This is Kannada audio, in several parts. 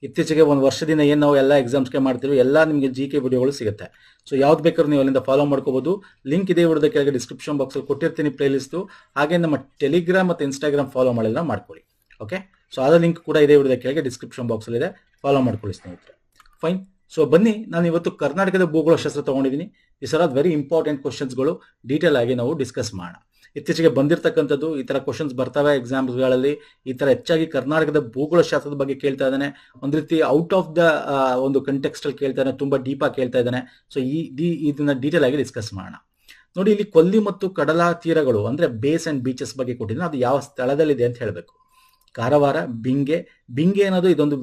ಇತ್ತೀಚೆಗೆ ಒಂದು ವರ್ಷದಿಂದ ಏನು ನಾವು ಎಲ್ಲ ಎಕ್ಸಾಮ್ಸ್ಗೆ ಮಾಡ್ತೀವಿ ಎಲ್ಲ ನಿಮಗೆ ಜಿ ಕೆ ವಿಡಿಯೋಗಳು ಸಿಗುತ್ತೆ. ಸೊ ಯಾವ್ದು ಬೇಕಾದ್ರೂ ನೀವು ಅಲ್ಲಿಂದ ಫಾಲೋ ಮಾಡ್ಕೋಬಹುದು. ಲಿಂಕ್ ಇದೇ ವಿಡಿಯೋದ ಕೆಳಗೆ ಡಿಸ್ಕ್ರಿಪ್ಷನ್ ಬಾಕ್ಸಲ್ಲಿ ಕೊಟ್ಟಿರ್ತೀನಿ ಪ್ಲೇಲಿಸ್ಟು. ಹಾಗೆ ನಮ್ಮ ಟೆಲಿಗ್ರಾಮ್ ಮತ್ತು ಇನ್ಸ್ಟಾಗ್ರಾಮ್ ಫಾಲೋ ಮಾಡಿದ್ರೆ ಮಾಡ್ಕೊಳ್ಳಿ. ಓಕೆ, ಸೊ ಅದರ ಲಿಂಕ್ ಕೂಡ ಇದೇ ವಿಡಿಯೋದ ಕೆಳಗೆ ಡಿಸ್ಕ್ರಿಪ್ಷನ್ ಬಾಕ್ಸಲ್ಲಿ ಇದೆ, ಫಾಲೋ ಮಾಡ್ಕೊಳ್ಳಿ ಸ್ನೇಹಿತರೆ. ಫೈನ್. ಸೊ ಬನ್ನಿ, ನಾನು ಇವತ್ತು ಕರ್ನಾಟಕದ ಭೂಗೋಳಶಾಸ್ತ್ರ ತೊಗೊಂಡಿದ್ದೀನಿ. ಈ ಸಲ ವೆರಿ ಇಂಪಾರ್ಟೆಂಟ್ ಕ್ವಶನ್ಸ್ಗಳು ಡೀಟೇಲ್ ಆಗಿ ನಾವು ಡಿಸ್ಕಸ್ ಮಾಡೋಣ. ಇತ್ತೀಚೆಗೆ ಬಂದಿರತಕ್ಕಂಥದ್ದು ಈ ಥರ ಕ್ವಶನ್ಸ್ ಬರ್ತವೆ ಎಕ್ಸಾಮ್ಸ್ಗಳಲ್ಲಿ. ಈ ಥರ ಹೆಚ್ಚಾಗಿ ಕರ್ನಾಟಕದ ಭೂಗೋಳಶಾಸ್ತ್ರದ ಬಗ್ಗೆ ಕೇಳ್ತಾ ಇದ್ದಾನೆ. ಒಂದು ರೀತಿ ಔಟ್ ಆಫ್ ದ ಒಂದು ಕಂಟೆಕ್ಸ್ಟಲ್ಲಿ ಕೇಳ್ತಾ ಇದ್ದಾನೆ, ತುಂಬ ಡೀಪಾಗಿ ಕೇಳ್ತಾ ಇದ್ದಾನೆ. ಸೊ ಇದನ್ನ ಡೀಟೇಲ್ ಆಗಿ ಡಿಸ್ಕಸ್ ಮಾಡೋಣ. ನೋಡಿ, ಇಲ್ಲಿ ಕೊಲ್ಲಿ ಮತ್ತು ಕಡಲ ತೀರಗಳು ಅಂದರೆ ಬೇಸ್ ಆ್ಯಂಡ್ ಬೀಚಸ್ ಬಗ್ಗೆ ಕೊಟ್ಟಿದ್ದೀನಿ. ಅದು ಯಾವ ಸ್ಥಳದಲ್ಲಿದೆ ಅಂತ ಹೇಳಬೇಕು. ಕಾರವಾರ, ಬಿಂಗೆ ಅನ್ನೋದು ಇದೊಂದು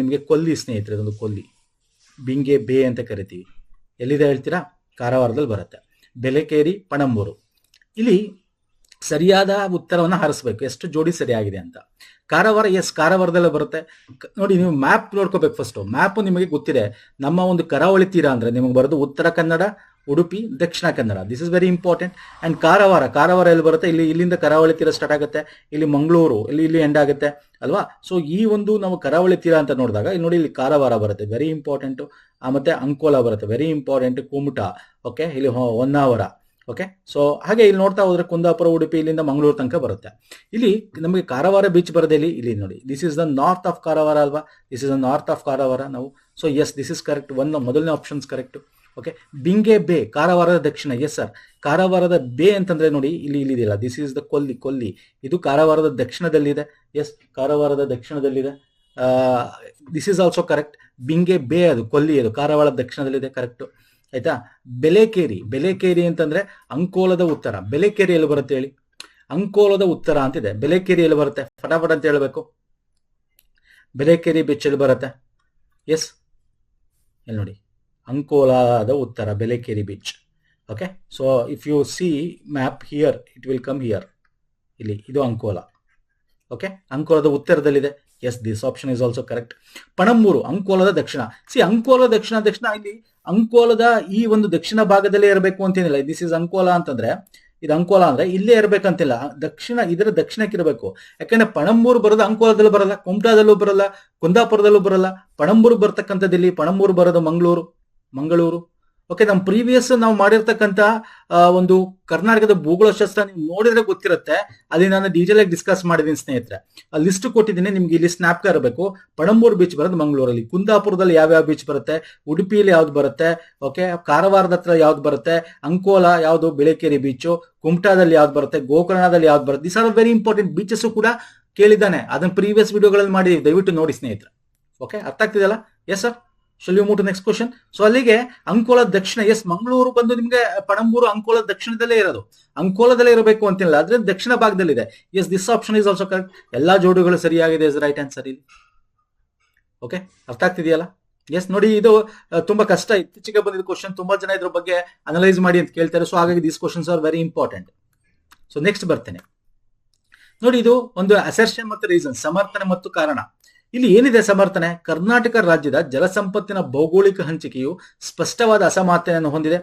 ನಿಮಗೆ ಕೊಲ್ಲಿ ಸ್ನೇಹಿತರೆ, ಇದೊಂದು ಕೊಲ್ಲಿ. ಬಿಂಗೆ ಬೇ ಅಂತ ಕರಿತೀವಿ. ಎಲ್ಲಿದೆ ಹೇಳ್ತೀರಾ? ಕಾರವಾರದಲ್ಲಿ ಬರುತ್ತೆ. ಬೆಲೆಕೇರಿ, ಪಣಂಬೂರು. ಇಲ್ಲಿ ಸರಿಯಾದ ಉತ್ತರವನ್ನು ಹರಿಸ್ಬೇಕು, ಎಷ್ಟು ಜೋಡಿ ಸರಿಯಾಗಿದೆ ಅಂತ. ಕಾರವಾರ, ಎಸ್, ಕಾರವಾರದಲ್ಲೇ ಬರುತ್ತೆ. ನೋಡಿ, ನೀವು ಮ್ಯಾಪ್ ನೋಡ್ಕೋಬೇಕು ಫಸ್ಟು. ಮ್ಯಾಪ್ ನಿಮಗೆ ಗೊತ್ತಿದೆ. ನಮ್ಮ ಒಂದು ಕರಾವಳಿ ತೀರ ಅಂದರೆ ನಿಮಗೆ ಬರೋದು Uttara Kannada, Udupi, Dakshina Kannada. This is very important. And Karwar ಎಲ್ಲಿ ಬರುತ್ತೆ? ಇಲ್ಲಿಂದ ಕರಾವಳಿ ತೀರ ಸ್ಟಾರ್ಟ್ ಆಗುತ್ತೆ. ಇಲ್ಲಿ ಮಂಗಳೂರು, ಇಲ್ಲಿ ಎಂಡ್ ಆಗುತ್ತೆ ಅಲ್ವಾ? ಸೊ ಈ ಒಂದು ನಾವು ಕರಾವಳಿ ತೀರ ಅಂತ ನೋಡಿದಾಗ ಇಲ್ಲಿ ನೋಡಿ, ಇಲ್ಲಿ ಕಾರವಾರ ಬರುತ್ತೆ, ವೆರಿ ಇಂಪಾರ್ಟೆಂಟು. ಮತ್ತೆ ಅಂಕೋಲಾ ಬರುತ್ತೆ, ವೆರಿ ಇಂಪಾರ್ಟೆಂಟ್. ಕುಮಟಾ, ಓಕೆ, ಇಲ್ಲಿ ಹೊನ್ನಾವರ, ಓಕೆ. ಸೊ ಹಾಗೆ ಇಲ್ಲಿ ನೋಡ್ತಾ ಹೋದ್ರೆ ಕುಂದಾಪುರ, ಉಡುಪಿ, ಇಲ್ಲಿಂದ ಮಂಗಳೂರು ತನಕ ಬರುತ್ತೆ. ಇಲ್ಲಿ ನಮಗೆ ಕಾರವಾರ ಬೀಚ್ ಬರೋದೇ ಇಲ್ಲಿ ನೋಡಿ, this is the north of Karwar ಅಲ್ವಾ? This is the north of Karwar ನಾವು. So yes, this is correct. ಮೊದಲನೇ options correct. Okay, Binge bay, ಕಾರವಾರದ ದಕ್ಷಿಣ. ಎಸ್ ಸರ್, ಕಾರವಾರದ ಬೇ ಅಂತಂದ್ರೆ ನೋಡಿ, ಇಲ್ಲಿ ಇದೆಯಲ್ಲ, ದಿಸ್ ಇಸ್ ದ ಕೊಲ್ಲಿ. ಇದು ಕಾರವಾರದ ದಕ್ಷಿಣದಲ್ಲಿದೆ. ಎಸ್, ಕಾರವಾರದ ದಕ್ಷಿಣದಲ್ಲಿದೆ. This is also correct. Binge bay ಅದು ಕೊಲ್ಲಿ, ಅದು ಕಾರವಾರದ ದಕ್ಷಿಣದಲ್ಲಿದೆ, ಕರೆಕ್ಟ್ ಆಯ್ತಾ. ಬೆಲೆಕೇರಿ ಅಂತಂದ್ರೆ ಅಂಕೋಲದ ಉತ್ತರ. ಬೆಲೆಕೇರಿ ಎಲ್ಲಿ ಬರುತ್ತೆ ಹೇಳಿ? ಅಂಕೋಲದ ಉತ್ತರ ಅಂತಿದೆ. ಬೆಲೆಕೇರಿ ಎಲ್ಲಿ ಬರುತ್ತೆ? ಫಟಾಫಟ್ ಅಂತ ಹೇಳ್ಬೇಕು. ಬೆಲೆಕೇರಿ ಬೀಚ್ ಎಲ್ಲಿ ಬರುತ್ತೆ? ಎಸ್, ಇಲ್ಲಿ ನೋಡಿ, ಅಂಕೋಲಾದ ಉತ್ತರ, Belekeri beach. Okay, so if you see map here, it will come here. ಇಲ್ಲಿ ಇದು ಅಂಕೋಲಾ. ಓಕೆ, ಅಂಕೋಲದ ಉತ್ತರದಲ್ಲಿದೆ. Yes, this option is also correct. Panambur, ಅಂಕೋಲದ ದಕ್ಷಿಣ. ಅಂಕೋಲದ ದಕ್ಷಿಣ. ಇಲ್ಲಿ ಅಂಕೋಲದ ಈ ಒಂದು ದಕ್ಷಿಣ ಭಾಗದಲ್ಲೇ ಇರಬೇಕು ಅಂತೇನಿಲ್ಲ. ದಿಸ್ ಇಸ್ ಅಂಕೋಲಾ ಅಂತಂದ್ರೆ, ಇದು ಅಂಕೋಲಾ ಅಂದ್ರೆ ಇಲ್ಲೇ ಇರ್ಬೇಕಂತಿಲ್ಲ, ಇದರ ದಕ್ಷಿಣಕ್ಕೆ ಇರಬೇಕು. ಯಾಕಂದ್ರೆ ಪಣಂಬೂರು ಬರೋದು ಅಂಕೋಲಾದಲ್ಲೂ ಬರಲ್ಲ, ಕುಮಟಾದಲ್ಲೂ ಬರಲ್ಲ, ಕುಂದಾಪುರದಲ್ಲೂ ಬರಲ್ಲ. ಪಣಂಬೂರು ಬರ್ತಕ್ಕಂಥದ್ದು ಇಲ್ಲಿ, ಪಣಂಬೂರು ಬರೋದು ಮಂಗಳೂರು. ಓಕೆ, ನಮ್ಮ ಪ್ರೀವಿಯಸ್ ನಾವು ಮಾಡಿರ್ತಕ್ಕಂಥ ಒಂದು ಕರ್ನಾಟಕದ ಭೂಗೋಳಶಾಸ್ತ್ರ ನೀವು ನೋಡಿದ್ರೆ ಗೊತ್ತಿರುತ್ತೆ. ಅಲ್ಲಿ ನಾನು ಡೀಟೇಲ್ ಆಗಿ ಡಿಸ್ಕಸ್ ಮಾಡಿದ್ದೀನಿ ಸ್ನೇಹಿತರೆ. ಆ ಲಿಸ್ಟ್ ಕೊಟ್ಟಿದ್ದೀನಿ ನಿಮ್ಗೆ. ಇಲ್ಲಿ ಸ್ನ್ಯಾಪ್ ಇರಬೇಕು. ಪಣಂಬೂರು ಬೀಚ್ ಬರೋದು ಮಂಗಳೂರಲ್ಲಿ, ಕುಂದಾಪುರದಲ್ಲಿ ಯಾವ್ಯಾವ ಬೀಚ್ ಬರುತ್ತೆ, ಉಡುಪಿಯಲ್ಲಿ ಯಾವ್ದು ಬರುತ್ತೆ, ಓಕೆ, ಕಾರವಾರದ ಹತ್ರ ಯಾವ್ದು ಬರುತ್ತೆ, ಅಂಕೋಲಾ ಯಾವ್ದು, ಬೆಳೆಕೇರಿ ಬೀಚು, ಕುಮಟಾದಲ್ಲಿ ಯಾವ್ದು ಬರುತ್ತೆ, ಗೋಕರ್ಣದಲ್ಲಿ ಯಾವ್ದು ಬರುತ್ತೆ. This are very important. Beaches ಕೂಡ ಕೇಳಿದ್ದಾನೆ, ಅದನ್ನ ಪ್ರೀವಿಯಸ್ ವಿಡಿಯೋಗಳಲ್ಲಿ ಮಾಡಿ, ದಯವಿಟ್ಟು ನೋಡಿ ಸ್ನೇಹಿತರೆ. ಓಕೆ, ಅರ್ಥ ಆಗ್ತಿದೆಯಲ್ಲ? Yes sir, shall you move to next question. So ಅಲ್ಲಿಗೆ ಅಂಕೋಲದ ದಕ್ಷಿಣ. ಎಸ್, ಮಂಗಳೂರು ಬಂದು ನಿಮ್ಗೆ ಪಣಂಬೂರು ಅಂಕೋಲದ ದಕ್ಷಿಣದಲ್ಲೇ ಇರೋದು, ಅಂಕೋಲದಲ್ಲೇ ಇರಬೇಕು ಅಂತಿಲ್ಲ, ಆದ್ರೆ ದಕ್ಷಿಣ ಭಾಗದಲ್ಲಿದೆ. Yes, this option is also correct. ಎಲ್ಲಾ ಜೋಡಿಗಳು ಸರಿಯಾಗಿದೆ, ಇಸ್ ರೈಟ್ ಆನ್ಸರ್ ಇಲ್ಲಿ. ಓಕೆ, ಅರ್ಥ ಆಗ್ತಿದೆಯಲ್ಲ? ಎಸ್, ನೋಡಿ, ಇದು ತುಂಬಾ ಕಷ್ಟ. ಇತ್ತೀಚೆಗೆ ಬಂದಿದ್ದ ಕ್ವಶನ್, ತುಂಬಾ ಜನ ಇದ್ರ ಬಗ್ಗೆ ಅನಲೈಸ್ ಮಾಡಿ ಅಂತ ಕೇಳ್ತಾರೆ. ಸೊ ಹಾಗಾಗಿ these questions are very important. So next ಬರ್ತೇನೆ ನೋಡಿ, ಇದು ಒಂದು ಅಸರ್ಷನ್ ಮತ್ತು ರೀಸನ್, ಸಮರ್ಥನೆ ಮತ್ತು ಕಾರಣ. ಇಲ್ಲಿ ಏನಿದೆ ಸಮರ್ಥನೆ? ಕರ್ನಾಟಕ ರಾಜ್ಯದ ಜಲಸಂಪತ್ತಿನ ಭೌಗೋಳಿಕ ಹಂಚಿಕೆಯು ಸ್ಪಷ್ಟವಾದ ಅಸಮಾನತೆಯನ್ನು ಹೊಂದಿದೆ.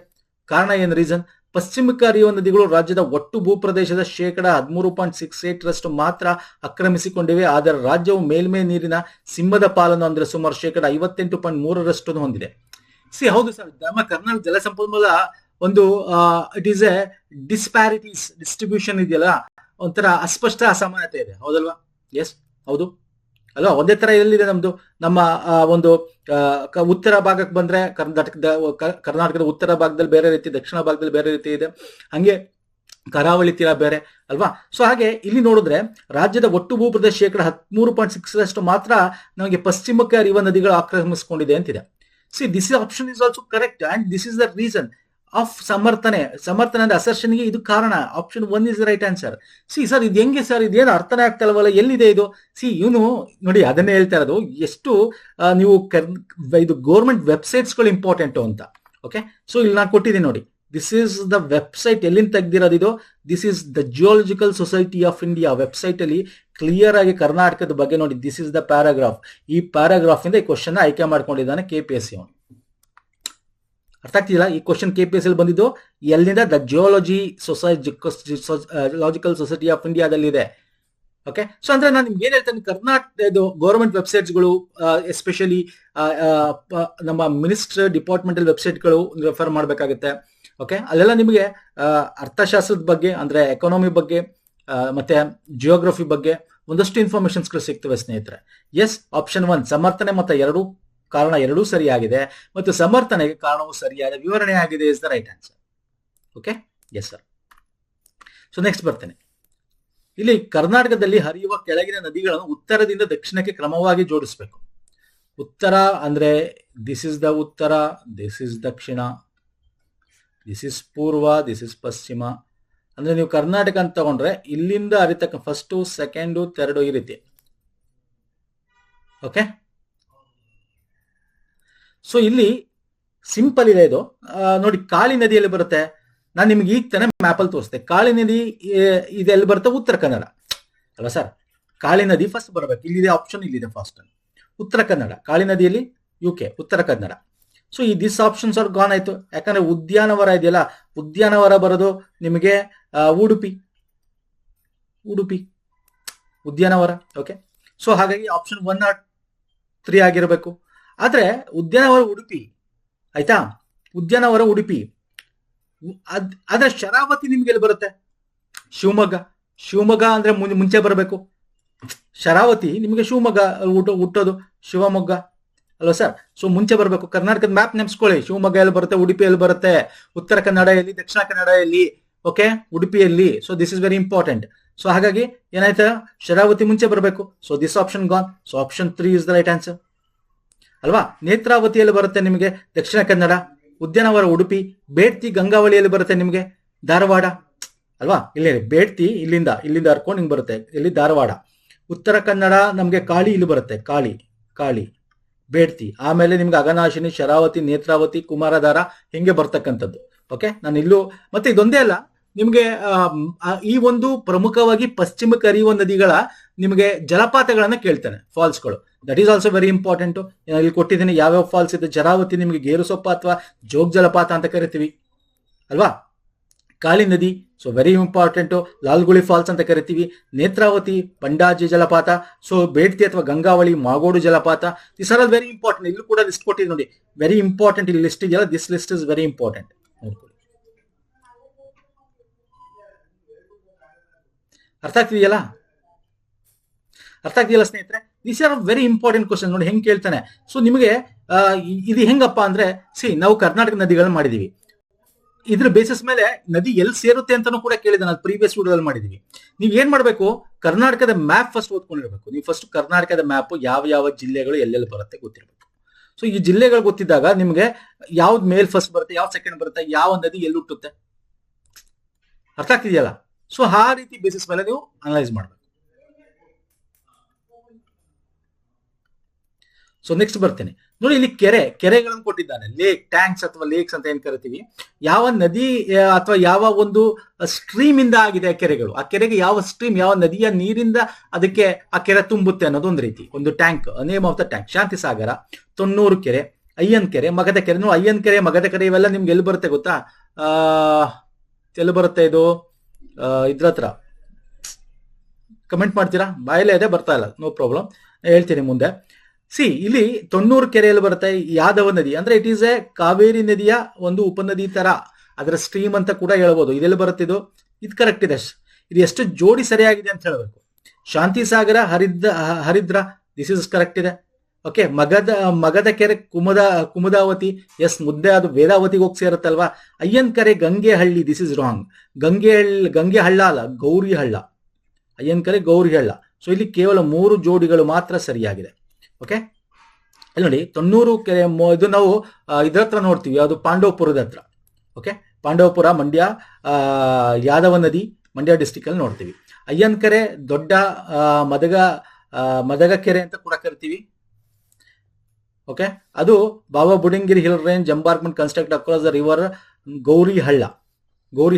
ಕಾರಣ ಏನು? ರೀಸನ್, ಪಶ್ಚಿಮಕ್ಕೆ ಹರಿಯುವ ನದಿಗಳು ರಾಜ್ಯದ ಒಟ್ಟು ಭೂಪ್ರದೇಶದ 13.68% ಮಾತ್ರ ಆಕ್ರಮಿಸಿಕೊಂಡಿವೆ. ಆದರೆ ರಾಜ್ಯವು ಮೇಲ್ಮೈ ನೀರಿನ ಸಿಂಹದ ಪಾಲನ್ನು ಅಂದ್ರೆ ಸುಮಾರು 58.3% ಹೊಂದಿದೆ. ಹೌದು ಸರ್, ನಮ್ಮ ಕರ್ನಾಟಕ ಜಲಸಂಪನ್ಮೂಲ ಒಂದು it is A disparities distribution ಇದೆಯಲ್ಲ, ಒಂಥರ ಅಸ್ಪಷ್ಟ ಅಸಮಾನತೆ ಇದೆ. ಹೌದಲ್ವಾ? ಎಸ್, ಹೌದು ಅಲ್ವಾ? ಒಂದೇ ತರ ಎಲ್ಲಿದೆ ನಮ್ದು? ನಮ್ಮ ಒಂದು ಉತ್ತರ ಭಾಗಕ್ಕೆ ಬಂದ್ರೆ ಕರ್ನಾಟಕದ ಉತ್ತರ ಭಾಗದಲ್ಲಿ ಬೇರೆ ರೀತಿ, ದಕ್ಷಿಣ ಭಾಗದಲ್ಲಿ ಬೇರೆ ರೀತಿ ಇದೆ. ಹಂಗೆ ಕರಾವಳಿ ತೀರ ಬೇರೆ ಅಲ್ವಾ? ಸೊ ಹಾಗೆ ಇಲ್ಲಿ ನೋಡಿದ್ರೆ ರಾಜ್ಯದ ಒಟ್ಟು ಭೂಪ್ರದೇಶ 13.6% ಮಾತ್ರ ನಮಗೆ ಪಶ್ಚಿಮಕ್ಕೆ ಹರಿಯುವ ನದಿಗಳು ಆಕ್ರಮಿಸಿಕೊಂಡಿದೆ ಅಂತಿದೆ. This option is also correct and this is the reason of ಸಮರ್ಥನೆ ಅಂದ್ರೆ ಅಸರ್ಷನ್ಗೆ ಇದು ಕಾರಣ. Option 1 is right answer. Sir, ಇದು ಹೆಂಗೆ ಸರ್? ಇದೇನು ಅರ್ಥನೇ ಆಗ್ತಲ್ವಲ್ಲ, ಎಲ್ಲಿದೆ ಇದು? ಇವನು ನೋಡಿ, ಅದನ್ನೇ ಹೇಳ್ತಾ ಇರೋದು, ಎಷ್ಟು ನೀವು ಇದು ಗೌರ್ಮೆಂಟ್ ವೆಬ್ಸೈಟ್ಸ್ಗಳು ಇಂಪಾರ್ಟೆಂಟು ಅಂತ. ಓಕೆ, ಸೊ ಇಲ್ಲಿ ನಾನು ಕೊಟ್ಟಿದ್ದೀನಿ ನೋಡಿ, ದಿಸ್ ಈಸ್ ದ ವೆಬ್ಸೈಟ್. ಎಲ್ಲಿಂದ ತೆಗ್ದಿರೋದು ಇದು? This is the geological society of India website ಅಲ್ಲಿ ಕ್ಲಿಯರ್ ಆಗಿ ಕರ್ನಾಟಕದ ಬಗ್ಗೆ ನೋಡಿ, ದಿಸ್ ಇಸ್ ದ ಪ್ಯಾರಾಗ್ರಾಫ್. ಈ ಪ್ಯಾರಾಗ್ರಾಫ್ ಇಂದ ಈ ಕ್ವಶನ್ ಆಯ್ಕೆ ಮಾಡ್ಕೊಂಡಿದ್ದಾನೆ KPSC ಅವನು. ಅರ್ಥ ಆಗ್ತಿಲ್ಲ? ಈ ಕ್ವಶನ್ KPSC ಅಲ್ಲಿ ಬಂದಿದ್ದು ಎಲ್ಲಿಂದ? ದ ಜಿಯೋಲಜಿಕಲ್ ಸೊಸೈಟಿ ಆಫ್ ಇಂಡಿಯಾದಲ್ಲಿದೆ. ಓಕೆ. ಸೊ ಅಂದ್ರೆ ನಾನು ನಿಮ್ಗೆ ಏನ್ ಹೇಳ್ತೇನೆ, ಕರ್ನಾಟಕ ಗೌರ್ಮೆಂಟ್ ವೆಬ್ಸೈಟ್ಸ್ಗಳು, ಎಸ್ಪೆಷಲಿ ನಮ್ಮ ಮಿನಿಸ್ಟರ್ ಡಿಪಾರ್ಟ್ಮೆಂಟಲ್ ವೆಬ್ಸೈಟ್ಗಳು ರೆಫರ್ ಮಾಡಬೇಕಾಗುತ್ತೆ. ಓಕೆ, ಅಲ್ಲೆಲ್ಲ ನಿಮಗೆ ಅರ್ಥಶಾಸ್ತ್ರದ ಬಗ್ಗೆ ಅಂದ್ರೆ ಎಕಾನಮಿ ಬಗ್ಗೆ ಮತ್ತೆ ಜಿಯೋಗ್ರಫಿ ಬಗ್ಗೆ ಒಂದಷ್ಟು ಇನ್ಫಾರ್ಮೇಶನ್ಸ್ಗಳು ಸಿಗ್ತವೆ ಸ್ನೇಹಿತರೆ. ಎಸ್, ಆಪ್ಷನ್ 1 ಸಮರ್ಥನೆ ಮತ್ತು ಕಾರಣ ಎರಡೂ ಸರಿಯಾಗಿದೆ ಮತ್ತು ಸಮರ್ಥನೆಗೆ ಕಾರಣವು ಸರಿಯಾದ ವಿವರಣೆ ಆಗಿದೆ is the right answer. Okay, yes sir. So next ಬರ್ತೇನೆ. ಇಲ್ಲಿ ಕರ್ನಾಟಕದಲ್ಲಿ ಹರಿಯುವ ಕೆಳಗಿನ ನದಿಗಳನ್ನು ಉತ್ತರದಿಂದ ದಕ್ಷಿಣಕ್ಕೆ ಕ್ರಮವಾಗಿ ಜೋಡಿಸಬೇಕು. ಉತ್ತರ ಅಂದ್ರೆ ದಿಸ್ ಇಸ್ ದ ಉತ್ತರ, this is Dakshina, this is ಪೂರ್ವ, ದಿಸ್ ಇಸ್ ಪಶ್ಚಿಮ. ಅಂದ್ರೆ ನೀವು ಕರ್ನಾಟಕ ಅಂತ ತಗೊಂಡ್ರೆ ಇಲ್ಲಿಂದ ಹರಿತಕ್ಕ ಫಸ್ಟ್, ಸೆಕೆಂಡ್, ಥರ್ಡ್ ಈ ರೀತಿ. ಓಕೆ, ಸೊ ಇಲ್ಲಿ ಸಿಂಪಲ್ ಇದೆ ಇದು. ನೋಡಿ, ಕಾಳಿ ನದಿಯಲ್ಲಿ ಬರುತ್ತೆ. ನಾನು ನಿಮ್ಗೆ ಈಗ ತಾನೇ ಮ್ಯಾಪಲ್ಲಿ ತೋರಿಸ್ತೆ. ಕಾಳಿ ನದಿ ಇದೆಲ್ಲಿ ಬರುತ್ತೆ? ಉತ್ತರ ಕನ್ನಡ ಅಲ್ವಾ ಸರ್? ಕಾಳಿ ನದಿ ಫಸ್ಟ್ ಬರಬೇಕು. ಇಲ್ಲಿದೆ ಆಪ್ಷನ್, ಇಲ್ಲಿದೆ ಫಸ್ಟ್ ಉತ್ತರ ಕನ್ನಡ. ಕಾಳಿ ನದಿಯಲ್ಲಿ UK, ಉತ್ತರ ಕನ್ನಡ. ಸೊ ಈ ದಿಸ್ ಆಪ್ಷನ್ಸ್ ಆರ್ ಗಾನ್ ಆಯ್ತು. ಯಾಕಂದ್ರೆ ಉದ್ಯಾನವರ ಇದೆಯಲ್ಲ, ಉದ್ಯಾನವರ ಬರೋದು ನಿಮಗೆ ಉಡುಪಿ ಉದ್ಯಾನವರ. ಓಕೆ, ಸೊ ಹಾಗಾಗಿ ಆಪ್ಷನ್ 1 or 3 ಆಗಿರಬೇಕು. ಆದ್ರೆ ಉದ್ಯಾನವರ ಉಡುಪಿ ಆಯ್ತಾ, ಉದ್ಯಾನವರ ಉಡುಪಿ. ಆದ್ರೆ ಶರಾವತಿ ನಿಮ್ಗೆ ಎಲ್ಲಿ ಬರುತ್ತೆ? ಶಿವಮೊಗ್ಗ ಅಂದ್ರೆ ಮುಂಚೆ ಬರಬೇಕು. ಶರಾವತಿ ನಿಮಗೆ ಶಿವಮೊಗ್ಗ ಹುಟ್ಟೋದು, ಶಿವಮೊಗ್ಗ ಅಲ್ವಾ ಸರ್? ಸೊ ಮುಂಚೆ ಬರಬೇಕು. ಕರ್ನಾಟಕದ ಮ್ಯಾಪ್ ನೆನ್ಸ್ಕೊಳ್ಳಿ. ಶಿವಮೊಗ್ಗ ಎಲ್ಲಿ ಬರುತ್ತೆ, ಉಡುಪಿ ಎಲ್ಲಿ ಬರುತ್ತೆ, ಉತ್ತರ ಕನ್ನಡ ಎಲ್ಲಿ, ದಕ್ಷಿಣ ಕನ್ನಡ ಎಲ್ಲಿ, ಓಕೆ, ಉಡುಪಿಯಲ್ಲಿ. So this is very important. So ಹಾಗಾಗಿ ಏನಾಯ್ತಾ, ಶರಾವತಿ ಮುಂಚೆ ಬರಬೇಕು. So this option gone. So option 3 is the right answer ಅಲ್ವಾ? ನೇತ್ರಾವತಿಯಲ್ಲಿ ಬರುತ್ತೆ ನಿಮಗೆ ದಕ್ಷಿಣ ಕನ್ನಡ, ಉದ್ಯಾನವರ ಉಡುಪಿ. ಬೇಡ್ತಿ ಗಂಗಾವಳಿಯಲ್ಲಿ ಬರುತ್ತೆ ನಿಮಗೆ ಧಾರವಾಡ ಅಲ್ವಾ? ಇಲ್ಲಿ ಬೇಡ್ತಿ ಇಲ್ಲಿಂದ ಹರ್ಕೊಂಡು ಹಿಂಗ್ ಬರುತ್ತೆ, ಇಲ್ಲಿ ಧಾರವಾಡ. ಉತ್ತರ ಕನ್ನಡ ನಮಗೆ ಕಾಳಿ ಇಲ್ಲಿ ಬರುತ್ತೆ, ಕಾಳಿ ಬೇಡ್ತಿ. ಆಮೇಲೆ ನಿಮ್ಗೆ ಅಘನಾಶಿನಿ, ಶರಾವತಿ, ನೇತ್ರಾವತಿ, ಕುಮಾರಧಾರ ಹಿಂಗೆ ಬರ್ತಕ್ಕಂಥದ್ದು. ಓಕೆ, ನಾನು ಇಲ್ಲೂ ಮತ್ತೆ ಇದೊಂದೇ ಅಲ್ಲ, ನಿಮಗೆ ಈ ಒಂದು ಪ್ರಮುಖವಾಗಿ ಪಶ್ಚಿಮಕ್ಕೆ ಹರಿಯುವ ನದಿಗಳ ನಿಮಗೆ ಜಲಪಾತಗಳನ್ನ ಕೇಳ್ತಾನೆ, ಫಾಲ್ಸ್ಗಳು. That is also very important. ಇಲ್ಲಿ ಕೊಟ್ಟಿದ್ದೀನಿ ಯಾವ್ಯಾವ ಫಾಲ್ಸ್ ಇದೆ. ಶರಾವತಿ ನಿಮಗೆ ಗೇರುಸೊಪ್ಪ ಅಥವಾ ಜೋಗ್ ಜಲಪಾತ ಅಂತ ಕರಿತೀವಿ ಅಲ್ವಾ? ಕಾಳಿ ನದಿ, ಸೊ ವೆರಿ ಇಂಪಾರ್ಟೆಂಟ್, ಲಾಲ್ಗುಳಿ ಫಾಲ್ಸ್ ಅಂತ ಕರಿತೀವಿ. ನೇತ್ರಾವತಿ ಪಂಡಾಜಿ ಜಲಪಾತ. ಸೊ ಬೇಡ್ತಿ ಅಥವಾ ಗಂಗಾವಳಿ ಮಾಗೋಡು ಜಲಪಾತ. This are all very important. ಇಲ್ಲೂ ಕೂಡ ಲಿಸ್ಟ್ ಕೊಟ್ಟಿದೆ ನೋಡಿ, ವೆರಿ ಇಂಪಾರ್ಟೆಂಟ್. ಇಲ್ಲಿ ಲಿಸ್ಟ್ ಇದೆಯಲ್ಲ, this list is very important. ಅರ್ಥ ಆಗ್ತಿದೆಯಲ್ಲ ಸ್ನೇಹಿತರೆ? This are very important question. ನೋಡಿ ಹೆಂಗ್ ಕೇಳ್ತಾನೆ. ಸೊ ನಿಮಗೆ ಇದು ಹೆಂಗಪ್ಪ ಅಂದ್ರೆ, ನಾವು ಕರ್ನಾಟಕ ನದಿಗಳನ್ನ ಮಾಡಿದೀವಿ. ಇದ್ರ ಬೇಸಿಸ್ ಮೇಲೆ ನದಿ ಎಲ್ಲಿ ಸೇರುತ್ತೆ ಅಂತಾನು ಕೂಡ ಕೇಳಿದ, ನಾವು ಪ್ರೀವಿಯಸ್ ವಿಡಿಯೋದಲ್ಲಿ ಮಾಡಿದೀವಿ. ನೀವ್ ಏನ್ ಮಾಡ್ಬೇಕು, ಕರ್ನಾಟಕದ ಮ್ಯಾಪ್ ಫಸ್ಟ್ ಓದ್ಕೊಂಡಿರ್ಬೇಕು. ನೀವು ಫಸ್ಟ್ ಕರ್ನಾಟಕದ ಮ್ಯಾಪ್ ಯಾವ ಜಿಲ್ಲೆಗಳು ಎಲ್ಲೆಲ್ಲಿ ಬರುತ್ತೆ ಗೊತ್ತಿರಬೇಕು. ಸೊ ಈ ಜಿಲ್ಲೆಗಳು ಗೊತ್ತಿದ್ದಾಗ ನಿಮ್ಗೆ ಯಾವ್ದು ಮೇಲ್ ಫಸ್ಟ್ ಬರುತ್ತೆ, ಯಾವ್ದು ಸೆಕೆಂಡ್ ಬರುತ್ತೆ, ಯಾವ ನದಿ ಎಲ್ಲಿ ಹುಟ್ಟುತ್ತೆ. ಅರ್ಥ ಆಗ್ತಿದೆಯಲ್ಲ? ಸೊ ಆ ರೀತಿ ಬೇಸಿಸ್ ಮೇಲೆ ನೀವು ಅನಲೈಸ್ ಮಾಡ್ಬೇಕು. ಸೊ ನೆಕ್ಸ್ಟ್ ಬರ್ತೇನೆ ನೋಡಿ. ಇಲ್ಲಿ ಕೆರೆಗಳನ್ನು ಕೊಟ್ಟಿದ್ದಾನೆ. ಲೇಕ್, ಟ್ಯಾಂಕ್ಸ್ ಅಥವಾ ಲೇಕ್ಸ್ ಅಂತ ಏನ್ ಕರಿತೀವಿ. ಯಾವ ನದಿ ಅಥವಾ ಯಾವ ಒಂದು ಸ್ಟ್ರೀಮ್ ಇಂದ ಆಗಿದೆ ಕೆರೆಗಳು, ಆ ಕೆರೆಗೆ ಯಾವ ಸ್ಟ್ರೀಮ್, ಯಾವ ನದಿಯ ನೀರಿಂದ ಅದಕ್ಕೆ ಆ ಕೆರೆ ತುಂಬುತ್ತೆ ಅನ್ನೋದು ಒಂದು ರೀತಿ, ಒಂದು tank, name of the tank. Shanti Sagara, Tonnur ಕೆರೆ, ಅಯ್ಯನ್ ಕೆರೆ, ಮಗದ ಕೆರೆ. ನೋಡಿ ಅಯ್ಯನ್ ಕೆರೆ, ಮಗದ ಕೆರೆ ಇವೆಲ್ಲ ನಿಮ್ಗೆ ಎಲ್ಲಿ ಬರುತ್ತೆ ಗೊತ್ತಾ? ಎಲ್ಲಿ ಬರುತ್ತೆ ಇದು? ಇದ್ರ ಹತ್ರ ಕಮೆಂಟ್ ಮಾಡ್ತೀರಾ? ಬಾಯಲ್ಲೇ ಇದೆ, ಬರ್ತಾ ಇಲ್ಲ, ನೋ ಪ್ರಾಬ್ಲಮ್, ಹೇಳ್ತೀನಿ ಮುಂದೆ. ಇಲ್ಲಿ ತೊನ್ನೂರು ಕೆರೆಯಲ್ಲಿ ಬರುತ್ತೆ ಯಾದವ ನದಿ. ಅಂದ್ರೆ ಇಟ್ ಈಸ್ ಎ ಕಾವೇರಿ ನದಿಯ ಒಂದು ಉಪನದಿ ತರ, ಅದರ ಸ್ಟ್ರೀಮ್ ಅಂತ ಕೂಡ ಹೇಳ್ಬೋದು. ಇದೆಲ್ಲಿ ಬರುತ್ತೆ ಇದು ಕರೆಕ್ಟ್ ಇದೆ. ಇದು ಎಷ್ಟು ಜೋಡಿ ಸರಿಯಾಗಿದೆ ಅಂತ ಹೇಳ್ಬೇಕು. ಶಾಂತಿ ಸಾಗರ, ಹರಿದ್ರ, ದಿಸ್ ಇಸ್ ಕರೆಕ್ಟ್ ಇದೆ. ಓಕೆ, ಮಗದ ಕೆರೆ ಕುಮುದಾವತಿ, ಎಸ್ ಮುದ್ದೆ, ಅದು ವೇದಾವತಿಗೆ ಹೋಗಿ ಸೇರುತ್ತಲ್ವಾ. ಅಯ್ಯನ್ ಕೆರೆ ಗಂಗೆ ಹಳ್ಳಿ, ದಿಸ್ ಇಸ್ ರಾಂಗ್. ಗಂಗೆ ಹಳ್ಳ ಅಲ್ಲ, ಗೌರಿ ಹಳ್ಳ. ಅಯ್ಯನ್ ಕೆರೆ ಗೌರಿ ಹಳ್ಳ. ಸೊ ಇಲ್ಲಿ ಕೇವಲ 3 ಜೋಡಿಗಳು ಮಾತ್ರ ಸರಿಯಾಗಿದೆ. ಓಕೆ, ಇಲ್ಲಿ ನೋಡಿ ತೊನ್ನೂರು ಕೆರೆ, ಇದು ನಾವು ಇದ್ರ ಹತ್ರ ನೋಡ್ತೀವಿ, ಯಾವುದು ಪಾಂಡವಪುರದ ಹತ್ರ. ಓಕೆ, ಪಾಂಡವಪುರ, ಮಂಡ್ಯ, ಯಾದವ ನದಿ, ಮಂಡ್ಯ ಡಿಸ್ಟಿಕ್ ಅಲ್ಲಿ ನೋಡ್ತೀವಿ. ಅಯ್ಯನ್ ಕೆರೆ ದೊಡ್ಡ ಮದಗ ಕೆರೆ ಅಂತ ಕೂಡ ಕರಿತೀವಿ. ಓಕೆ, ಅದು Baba Budangiri hill range embankment construct across the river Gauri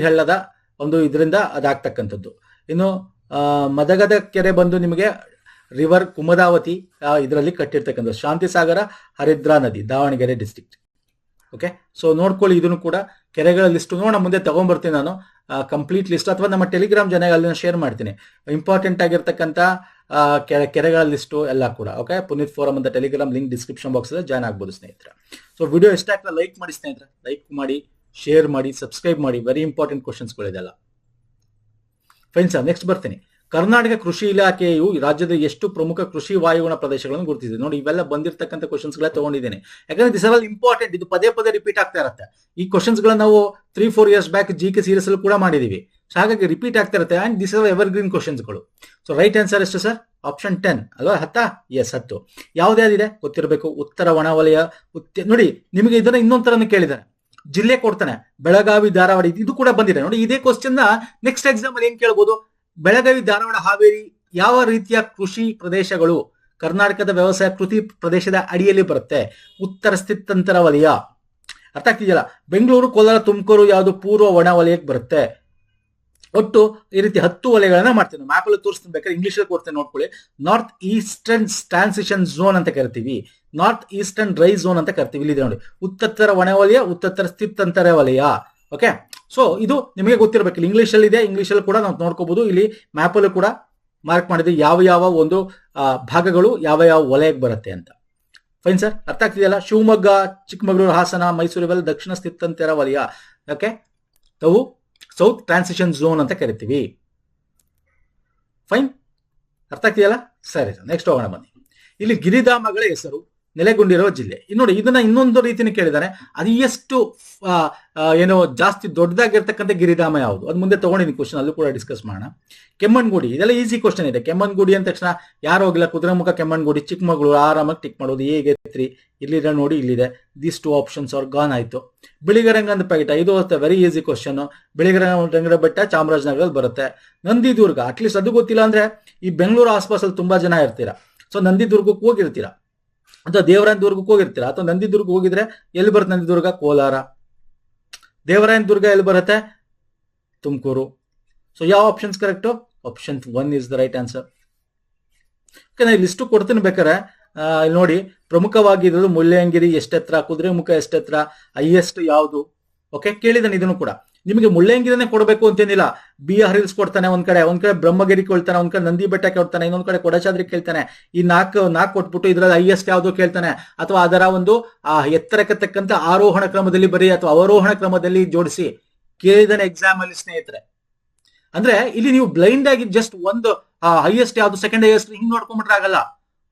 ಹಳ್ಳದ ಒಂದು ಇದರಿಂದ ಅದಾಗ್ತಕ್ಕಂಥದ್ದು. ಇನ್ನು ಮದಗದ ಕೆರೆ ಬಂದು ನಿಮಗೆ ರಿವರ್ ಕುಮದಾವತಿ ಇದರಲ್ಲಿ ಕಟ್ಟಿರ್ತಕ್ಕಂಥ. ಶಾಂತಿ ಸಾಗರ, ಹರಿದ್ರಾ ನದಿ, ದಾವಣಗೆರೆ ಡಿಸ್ಟ್ರಿಕ್ಟ್. ಓಕೆ, ಸೊ ನೋಡ್ಕೊಳ್ಳಿ, ಇದನ್ನು ಕೂಡ ಕೆರೆಗಳ ಲಿಸ್ಟ್ ನೋಡೋಣ, ಮುಂದೆ ತಗೊಂಡ್ಬರ್ತೀನಿ ನಾನು. ಕಂಪ್ಲೀಟ್ ಲಿಸ್ಟ್ ಅಥವಾ ನಮ್ಮ ಟೆಲಿಗ್ರಾಮ್ ಜನ ಅಲ್ಲಿನ ಶೇರ್ ಮಾಡ್ತೀನಿ. ಇಂಪಾರ್ಟೆಂಟ್ ಆಗಿರ್ತಕ್ಕಂಥ ಕೆರೆಗಳ ಲಿಸ್ಟು ಎಲ್ಲ ಕೂಡ. ಓಕೆ, ಪುನೀತ್ ಫೋರಮ್ ಅಂತ ಟೆಲಿಗ್ರಾಮ್ ಲಿಂಕ್ ಡಿಸ್ಕ್ರಿಪ್ಷನ್ ಬಾಕ್ಸ್ ಅಲ್ಲಿ ಜಾಯ್ನ್ ಆಗ್ಬೋದು ಸ್ನೇಹಿತರೆ. ಸೊ ವಿಡಿಯೋ ಇಷ್ಟ ಆಗ್ತದೆ ಲೈಕ್ ಮಾಡಿ ಸ್ನೇಹಿತರೆ, ಲೈಕ್ ಮಾಡಿ, ಶೇರ್ ಮಾಡಿ, ಸಬ್ಸ್ಕ್ರೈಬ್ ಮಾಡಿ. ವೆರಿ ಇಂಪಾರ್ಟೆಂಟ್ ಕ್ವಶನ್ಸ್ಗಳಿದೆಲ್ಲ. ಫೈನ್ ಸರ್, ನೆಕ್ಸ್ಟ್ ಬರ್ತೀನಿ. ಕರ್ನಾಟಕ ಕೃಷಿ ಇಲಾಖೆಯು ರಾಜ್ಯದ ಎಷ್ಟು ಪ್ರಮುಖ ಕೃಷಿ ವಾಯುಗುಣ ಪ್ರದೇಶಗಳನ್ನು ಗುರುತಿಸಿದೆ? ನೋಡಿ, ಇವೆಲ್ಲ ಬಂದಿರತಕ್ಕಂಥ ಕ್ವಶನ್ಸ್ ಗಳ ತಗೊಂಡಿದ್ದೇನೆ, ಯಾಕಂದ್ರೆ ದಿಸ್ ಆರ್ ಆಲ್ ಇಂಪಾರ್ಟೆಂಟ್. ಇದು ಪದೇ ಪದೇ ರಿಪೀಟ್ ಆಗ್ತಾ ಇರುತ್ತೆ. ಈ ಕ್ವಶನ್ಸ್ ಗಳನ್ನ ನಾವು 3-4 ಇಯರ್ಸ್ ಬ್ಯಾಕ್ GK ಸೀರೀಸ್ ಅಲ್ಲಿ ಕೂಡ ಮಾಡಿದೀವಿ. ಸೊ ಹಾಗಾಗಿ ರಿಪೀಟ್ ಆಗ್ತಾ ಇರುತ್ತೆ. And this are evergreen questions ಗಳು. ಸೊ ರೈಟ್ ಆನ್ಸರ್ ಎಷ್ಟು ಸರ್? ಆಪ್ಷನ್ 10 ಅಲ್ವಾ? 10? ಎಸ್, 10. ಯಾವ್ದಾದಿದೆ ಗೊತ್ತಿರಬೇಕು. ಉತ್ತರ ಒಣವಲಯ. ನೋಡಿ, ನಿಮಗೆ ಇದನ್ನ ಇನ್ನೊಂದ್ ತರನು ಕೇಳಿದಾರೆ, ಜಿಲ್ಲೆ ಕೊಡ್ತಾನೆ, ಬೆಳಗಾವಿ, ಧಾರವಾಡ. ಇದು ಕೂಡ ಬಂದಿದೆ ನೋಡಿ. ಇದೇ ಕ್ವಶನ್ ನ ನೆಕ್ಸ್ಟ್ ಎಕ್ಸಾಮ್ ಅಲ್ಲಿ ಏನ್ ಕೇಳಬಹುದು? ಬೆಳಗಾವಿ, ಧಾರವಾಡ, ಹಾವೇರಿ ಯಾವ ರೀತಿಯ ಕೃಷಿ ಪ್ರದೇಶಗಳು ಕರ್ನಾಟಕದ ವ್ಯವಸಾಯ ಕೃಷಿ ಪ್ರದೇಶದ ಅಡಿಯಲ್ಲಿ ಬರುತ್ತೆ? ಉತ್ತರ ಸ್ಥಿತ್ಯಂತರ ವಲಯ. ಅರ್ಥ ಆಗ್ತಿದೆಯಲ್ಲ? ಬೆಂಗಳೂರು, ಕೋಲಾರ, ತುಮಕೂರು ಯಾವುದು ಪೂರ್ವ ಒಣ ವಲಯಕ್ಕೆ ಬರುತ್ತೆ. ಒಟ್ಟು ಈ ರೀತಿ 10 ವಲಯಗಳನ್ನ ಮಾಡ್ತೀನಿ. ಮ್ಯಾಪ್ ಅಲ್ಲಿ ತೋರಿಸ್ತೀನಿ, ಬೇಕಾದ್ರೆ ಇಂಗ್ಲಿಷ್ ಅಲ್ಲಿ ಕೊಡ್ತೇನೆ ನೋಡ್ಕೊಳ್ಳಿ. ನಾರ್ತ್ ಈಸ್ಟರ್ನ್ ಟ್ರಾನ್ಸಿಷನ್ ಝೋನ್ ಅಂತ ಕರಿತೀವಿ, ನಾರ್ತ್ ಈಸ್ಟರ್ನ್ ಡ್ರೈ ಝೋನ್ ಅಂತ ಕರಿತೀವಿ. ಇಲ್ಲಿ ನೋಡಿ, ಉತ್ತರ ಒಣ ವಲಯ, ಉತ್ತರ ಸ್ಥಿತ್ಯಂತರ ವಲಯ. ಓಕೆ, ಸೊ ಇದು ನಿಮಗೆ ಗೊತ್ತಿರಬೇಕು. ಇಂಗ್ಲಿಷ್ ಅಲ್ಲಿ ಇದೆ, ಇಂಗ್ಲಿಷ್ ಅಲ್ಲಿ ಕೂಡ ನಾವು ನೋಡ್ಕೋಬಹುದು. ಇಲ್ಲಿ ಮ್ಯಾಪ್ ಅಲ್ಲೂ ಕೂಡ ಮಾರ್ಕ್ ಮಾಡಿದ್ವಿ ಯಾವ ಯಾವ ಒಂದು ಭಾಗಗಳು ಯಾವ ಯಾವ ವಲಯಕ್ಕೆ ಬರುತ್ತೆ ಅಂತ. ಫೈನ್ ಸರ್, ಅರ್ಥ ಆಗ್ತಿದೆಯಲ್ಲ? ಶಿವಮೊಗ್ಗ, ಚಿಕ್ಕಮಗಳೂರು, ಹಾಸನ, ಮೈಸೂರು ಇವೆಲ್ಲ ದಕ್ಷಿಣ ಸ್ಥಿತ್ಯಂತರ ವಲಯ. ಓಕೆ, ಅವು ಸೌತ್ ಟ್ರಾನ್ಸಿಷನ್ ಝೋನ್ ಅಂತ ಕರಿತೀವಿ. ಫೈನ್, ಅರ್ಥ ಆಗ್ತಿದೆಯಲ್ಲ? ಸರಿ ಸರ್, ನೆಕ್ಸ್ಟ್ ಹೋಗೋಣ ಬನ್ನಿ. ಇಲ್ಲಿ ಗಿರಿಧಾಮಗಳ ಹೆಸರು ನೆಲೆಗೊಂಡಿರೋ ಜಿಲ್ಲೆ. ನೋಡಿ, ಇದನ್ನ ಇನ್ನೊಂದು ರೀತಿನ ಕೇಳಿದಾನೆ. ಅದು ಎಷ್ಟು ಏನೋ ಜಾಸ್ತಿ ದೊಡ್ಡದಾಗಿರ್ತಕ್ಕಂಥ ಗಿರಿಧಾಮ ಯಾವುದು? ಅದು ಮುಂದೆ ತಗೊಂಡಿದ್ದೀನಿ ಕ್ವಶನ್, ಅಲ್ಲೂ ಕೂಡ ಡಿಸ್ಕಸ್ ಮಾಡೋಣ. ಕೆಮ್ಮಣ್ಗುಡಿ, ಇದೆಲ್ಲ ಈಸಿ ಕ್ವಶನ್ ಇದೆ. ಕೆಮ್ಮಣ್ಗುಡಿ ಅಂದ ತಕ್ಷಣ ಯಾರು ಹೋಗಿಲ್ಲ, ಕುದುರೆಮುಖ, ಕೆಮ್ಮಣ್ಗುಡಿ, ಚಿಕ್ಕಮಗಳೂರು, ಆರಾಮಾಗಿ ಟಿಕ್ ಮಾಡೋದು. ಹೇಗೆ 3 ಇಲ್ಲಿದೆ ನೋಡಿ, ಇಲ್ಲಿದೆ. ದೀಸ್ 2 ಆಪ್ಷನ್ಸ್ ಅವ್ರು ಗಾನ್ ಆಯ್ತು. ಬಿಳಿಗರಂಗದ ಬೆಟ್ಟ, ಇದು ವೆರಿ ಈಸಿ ಕ್ವಶನ್. ಬಿಳಿಗರಂಗದ ಬೆಟ್ಟ ಚಾಮರಾಜನಗರದಲ್ಲಿ ಬರುತ್ತೆ. ನಂದಿದುರ್ಗ, ಅಟ್ಲೀಸ್ಟ್ ಅದು ಗೊತ್ತಿಲ್ಲ ಅಂದ್ರೆ ಈ ಬೆಂಗಳೂರು ಆಸ್ಪಾಸಲ್ಲಿ ತುಂಬಾ ಜನ ಇರ್ತೀರಾ. ಸೊ ನಂದಿದುರ್ಗಕ್ಕೆ ಹೋಗಿರ್ತೀರಾ, ಅಥವಾ ದೇವರಾಯನ ದುರ್ಗಕ್ಕೆ ಹೋಗಿರ್ತೀರಾ, ಅಥವಾ ನಂದಿದುರ್ಗ ಹೋಗಿದ್ರೆ ಎಲ್ಲಿ ಬರುತ್ತೆ? ನಂದಿದುರ್ಗ ಕೋಲಾರ. ದೇವರಾಯನ ದುರ್ಗ ಎಲ್ಲಿ ಬರುತ್ತೆ? ತುಮಕೂರು. ಸೊ ಯಾವ options correct? Option 1 is the right answer. ನಾನು ಲಿಸ್ಟ್ ಕೊಡ್ತೀನಿ ಬೇಕಾರೆ. ಇಲ್ಲಿ ನೋಡಿ, ಪ್ರಮುಖವಾಗಿ ಇರೋದು ಮುಳ್ಳಯ್ಯನಗಿರಿ ಎಷ್ಟೆತ್ರ, ಕುದುರೆಮುಖ ಎಷ್ಟೆತ್ರ, ಹೈಯೆಸ್ಟ್ ಯಾವುದು? ಓಕೆ, ಕೇಳಿದಾನೆ ಇದನ್ನು ಕೂಡ. ನಿಮಗೆ ಮುಳ್ಳಯ್ಯನಗಿರಿನೇ ಕೊಡಬೇಕು ಅಂತೇನಿಲ್ಲ. BR ಹಿಲ್ಸ್ ಕೊಡ್ತಾನೆ ಒಂದ್ ಕಡೆ ಬ್ರಹ್ಮಗಿರಿ ಕೊಡ್ತಾನೆ, ಒಂದ್ ಕಡೆ ನಂದಿ ಬೆಟ್ಟ ಕೊಡ್ತಾನೆ, ಇನ್ನೊಂದ್ ಕಡೆ ಕೊಡಚಾದ್ರಿ ಕೇಳ್ತಾನೆ. ಈ ನಾಲ್ಕು ಕೊಟ್ಬಿಟ್ಟು ಇದ್ರಲ್ಲಿ ಹೈಯೆಸ್ಟ್ ಯಾವುದು ಕೇಳ್ತಾನೆ, ಅಥವಾ ಅದರ ಒಂದು ಎತ್ತರಕ್ಕೆ ತಕ್ಕಂತ ಆರೋಹಣ ಕ್ರಮದಲ್ಲಿ ಬರೀ ಅಥವಾ ಅವರೋಹಣ ಕ್ರಮದಲ್ಲಿ ಜೋಡಿಸಿ ಕೇಳಿದಾನೆ ಎಕ್ಸಾಮ್ ಅಲ್ಲಿ ಸ್ನೇಹಿತರೆ. ಅಂದ್ರೆ ಇಲ್ಲಿ ನೀವು ಬ್ಲೈಂಡ್ ಆಗಿ ಜಸ್ಟ್ ಒಂದು ಹೈಯೆಸ್ಟ್ ಯಾವ್ದು, ಸೆಕೆಂಡ್ ಹೈಯೆಸ್ಟ್ ಹಿಂಗ್ ನೋಡ್ಕೊಂಡ್ಬಿಟ್ರೆ ಆಗಲ್ಲ.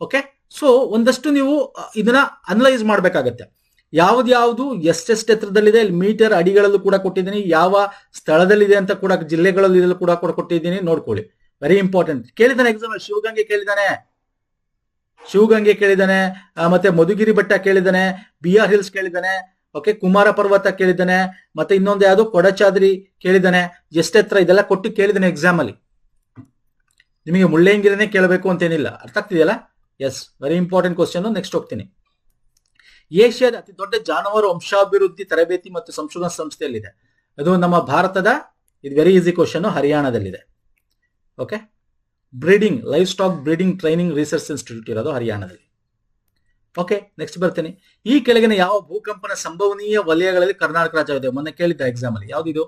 ಓಕೆ, ಸೊ ಒಂದಷ್ಟು ನೀವು ಇದನ್ನ ಅನಲೈಸ್ ಮಾಡ್ಬೇಕಾಗತ್ತೆ. ಯಾವ್ದು ಎಷ್ಟೆಷ್ಟು ಎತ್ತರದಲ್ಲಿದೆ, ಮೀಟರ್ ಅಡಿಗಳಲ್ಲೂ ಕೂಡ ಕೊಟ್ಟಿದ್ದೀನಿ, ಯಾವ ಸ್ಥಳದಲ್ಲಿದೆ ಅಂತ ಕೂಡ, ಜಿಲ್ಲೆಗಳಲ್ಲಿ ಕೂಡ ಕೊಟ್ಟಿದ್ದೀನಿ, ನೋಡ್ಕೊಳ್ಳಿ. Very important. ಕೇಳಿದಾನೆ ಎಕ್ಸಾಮ್ ಅಲ್ಲಿ. ಶಿವಗಂಗೆ ಕೇಳಿದಾನೆ, ಮತ್ತೆ ಮಧುಗಿರಿ ಬೆಟ್ಟ ಕೇಳಿದಾನೆ, BR ಹಿಲ್ಸ್ ಕೇಳಿದಾನೆ. ಓಕೆ, ಕುಮಾರ ಪರ್ವತ ಕೇಳಿದಾನೆ, ಮತ್ತೆ ಇನ್ನೊಂದು ಯಾವ್ದು ಕೊಡಚಾದ್ರಿ ಕೇಳಿದಾನೆ. ಎಷ್ಟೆತ್ರ ಇದೆಲ್ಲ ಕೊಟ್ಟು ಕೇಳಿದಾನೆ ಎಕ್ಸಾಮ್ ಅಲ್ಲಿ. ನಿಮಗೆ ಮುಳ್ಳಯ್ಯನಗಿರಿನೇ ಕೇಳಬೇಕು ಅಂತೇನಿಲ್ಲ. ಅರ್ಥ ಆಗ್ತಿದೆಯಲ್ಲ? Yes, very important question. Next ಹೋಗ್ತೀನಿ. ಏಷ್ಯಾದ ಅತಿ ದೊಡ್ಡ ಜಾನುವಾರು ವಂಶಾಭಿವೃದ್ಧಿ ತರಬೇತಿ ಮತ್ತು ಸಂಶೋಧನಾ ಸಂಸ್ಥೆಯಲ್ಲಿದೆ. ಅದು ನಮ್ಮ ಭಾರತದ, ಇದು ವೆರಿ ಈಸಿ ಕ್ವಶನ್, ಹರಿಯಾಣದಲ್ಲಿದೆ. Okay, breeding livestock breeding training research institute ಇರೋದು ಹರಿಯಾಣದಲ್ಲಿ. ಓಕೆ, ನೆಕ್ಸ್ಟ್ ಬರ್ತೀನಿ. ಈ ಕೆಳಗಿನ ಯಾವ ಭೂಕಂಪನ ಸಂಭವನೀಯ ವಲಯಗಳಲ್ಲಿ ಕರ್ನಾಟಕ ರಾಜ್ಯ ಇದೆ? ಮೊನ್ನೆ ಕೇಳಿದ್ದ ಎಕ್ಸಾಮ್ ಅಲ್ಲಿ. ಯಾವ್ದು